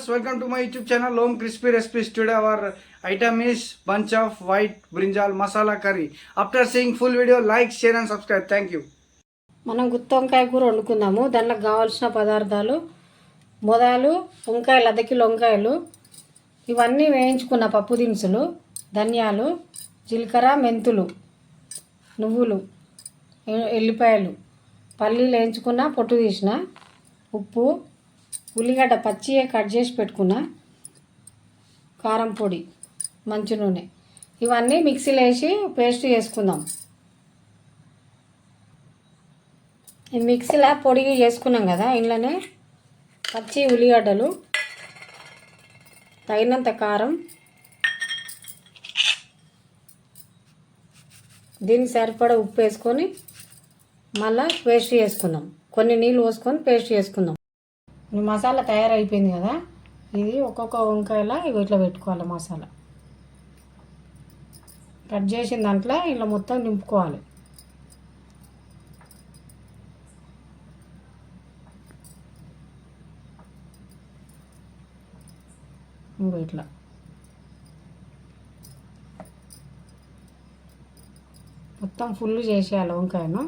welcome to my YouTube channel Home Crispy Recipes. Today our item is bunch of white brinjal masala curry. After seeing full video, like, share and subscribe. Thank you. మనం గుత్తి వంకాయ కూర వండుకుందాము. దానికి కావాల్సిన పదార్థాలు మొదలు వంకాయలు, అర్ధ kilo వంకాయలు, ఇవన్నీ వేయించుకున్న పప్పు దినుసులు, ధనియాలు, జీలకర్ర, మెంతులు, నువ్వులు, ఎల్లిపాయలు, పల్లీలు వేయించుకున్న పొట్టు తీసిన, ఉప్పు, ఉల్లిగడ్డ పచ్చిగా కట్ చేసి పెట్టుకున్న, కారం పొడి, మంచి నూనె, ఇవన్నీ మిక్సీలో వేసి పేస్ట్ చేసుకుందాం. ఈ మిక్సీలో పొడి చేసుకున్నాం కదా, ఇంట్లోనే పచ్చి ఉల్లిగడ్డలు, తగినంత కారం, దీనికి సరిపడా ఉప్పు వేసుకొని మళ్ళీ పేస్ట్ చేసుకుందాం. కొన్ని నీళ్ళు పోసుకొని పేస్ట్ చేసుకుందాం. ఈ మసాలా తయారైపోయింది కదా, ఇది ఒక్కొక్క వంకాయలా ఇట్లా పెట్టుకోవాలి. మసాలా కట్ చేసిన దాంట్లో ఇలా మొత్తం నింపుకోవాలి. ఇట్లా మొత్తం ఫుల్ చేసేయాలి వంకాయను.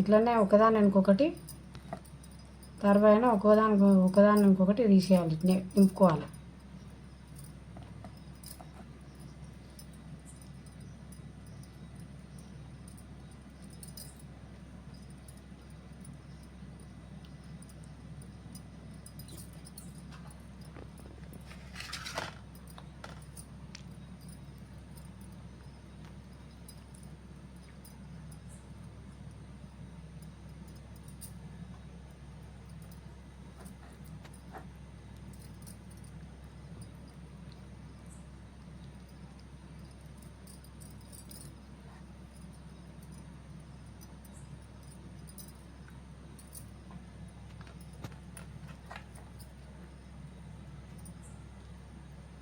ఇట్లనే ఒకదాని ఇంకొకటి తర్వాత ఒకదాని ఇంకొకటి తీసేయాలి, నింపుకోవాలి.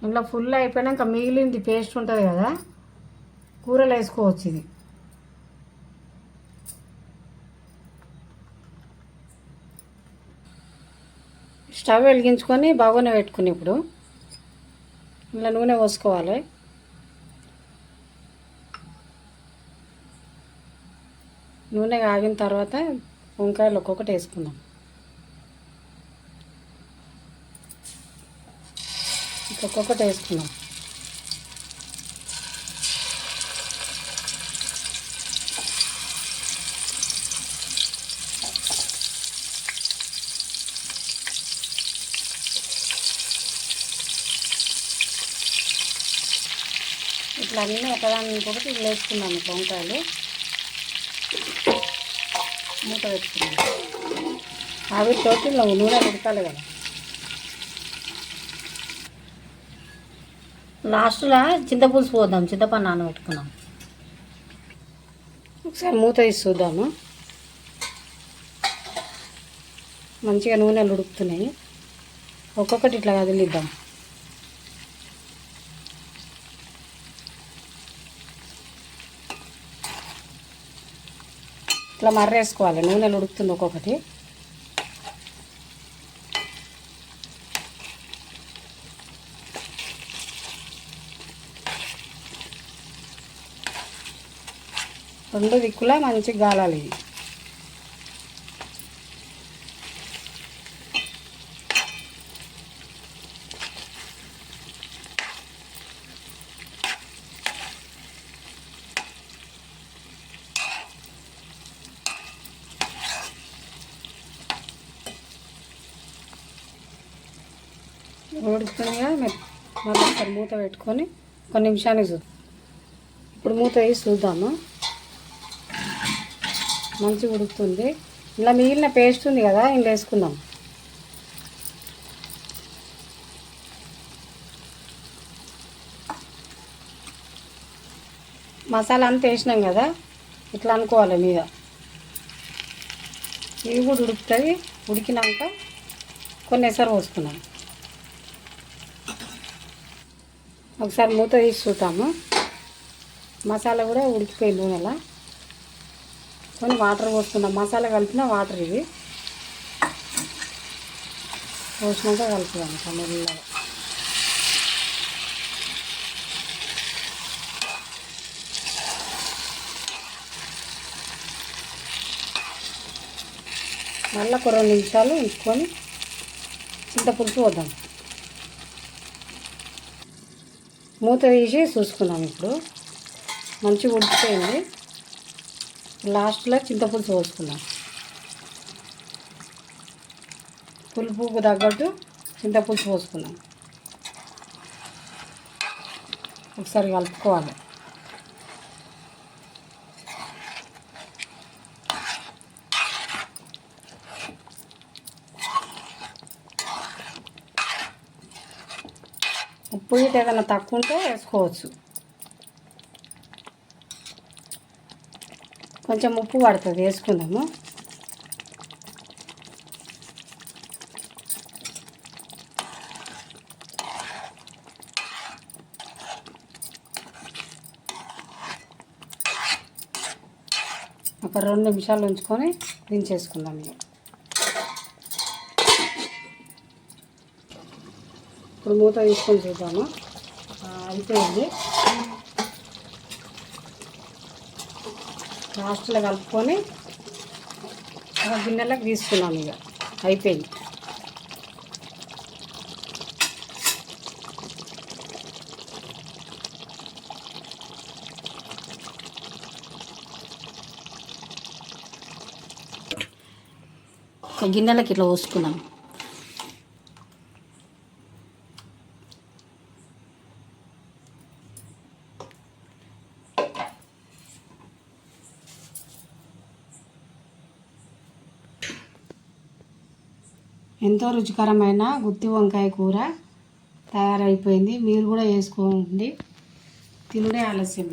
ఇంట్లో ఫుల్ అయిపోయినాక మిగిలింది పేస్ట్ ఉంటుంది కదా, కూరలు వేసుకోవచ్చు. ఇది స్టవ్ వెలిగించుకొని బాగానే పెట్టుకుని ఇప్పుడు ఇలా నూనె పోసుకోవాలి. నూనె కాగిన తర్వాత వంకాయలు ఒక్కొక్కటి వేసుకుందాం. ఒక్కొక్కటి వేసుకున్నాం. ఇట్లా అన్నీ ఒకదాని ఇంకొకటి ఇట్లా వేసుకున్నాము. వంకాయలు మూత పెట్టుకున్నాం. ఆవిరితోటి నూనె ఉడకాలి కదా. లాస్ట్లో చింతపులుసు పోద్దాం. చింతపండు నానబెట్టుకున్నాం. ఒకసారి మూత తీసి చూద్దాము. మంచిగా నూనెలు ఉడుకుతున్నాయి. ఒక్కొక్కటి ఇట్లా కదిలిద్దాం. ఇట్లా మర్రేసుకోవాలి. నూనెలు ఉడుకుతుంది ఒక్కొక్కటి. రెండు దిక్కులా మంచిగా గాలాలి. ఉడుకుతుందిగా, మళ్ళీ ఒకసారి మూత పెట్టుకొని కొన్ని నిమిషానికి చూద్దాం. ఇప్పుడు మూత వేసి చూద్దాము. మంచిగా ఉడుకుతుంది. ఇలా మిగిలిన పేస్ట్ ఉంది కదా, ఇందులో వేసుకుందాం. మసాలా అంతా వేసినాం కదా, ఇట్లా అనుకోవాలి మీద. ఇవి కూడా ఉడుకుతుంది. ఉడికినాక కొన్ని ఎసరు పోసుకున్నాం. ఒకసారి మూత తీసి చూద్దాము. మసాలా కూడా ఉడికిపోయింది నూనెలా. కొన్ని వాటర్ పోసుకుందాం. మసాలా కలిపిన వాటర్ ఇవి. పోసినాక కలుపుదాం మెల్లగా. మళ్ళీ ఒక 2 నిమిషాలు ఉంచుకొని చింతపులుసు పోద్దాం. మూత తీసి చూసుకున్నాం. ఇప్పుడు మంచిగా ఉడికిపోయింది. లాస్ట్లో చింతపులుసు పోసుకున్నాం. పులుపుకు తగ్గట్టు చింతపులుసు పోసుకున్నాం. ఒకసారి కలుపుకోవాలి. ఉప్పు గిట్ట ఏదైనా తక్కువ ఉంటే వేసుకోవచ్చు. కొంచెం ఉప్పు పడుతుంది, వేసుకుందాము. ఒక 2 నిమిషాలు ఉంచుకొని దించేసుకుందాం. ఇప్పుడు మూత తీసుకొని చూద్దాము. అయిపోయింది. లాస్ట్లో కలుపుకొని ఒక గిన్నెలకు తీసుకున్నాం. ఇక అయిపోయింది. ఒక గిన్నెలకు ఇట్లా పోసుకున్నాం. ఎంతో రుచికరమైన గుత్తి వంకాయ కూర తయారైపోయింది. మీరు కూడా వేసుకోండి. తినుడే ఆలస్యం.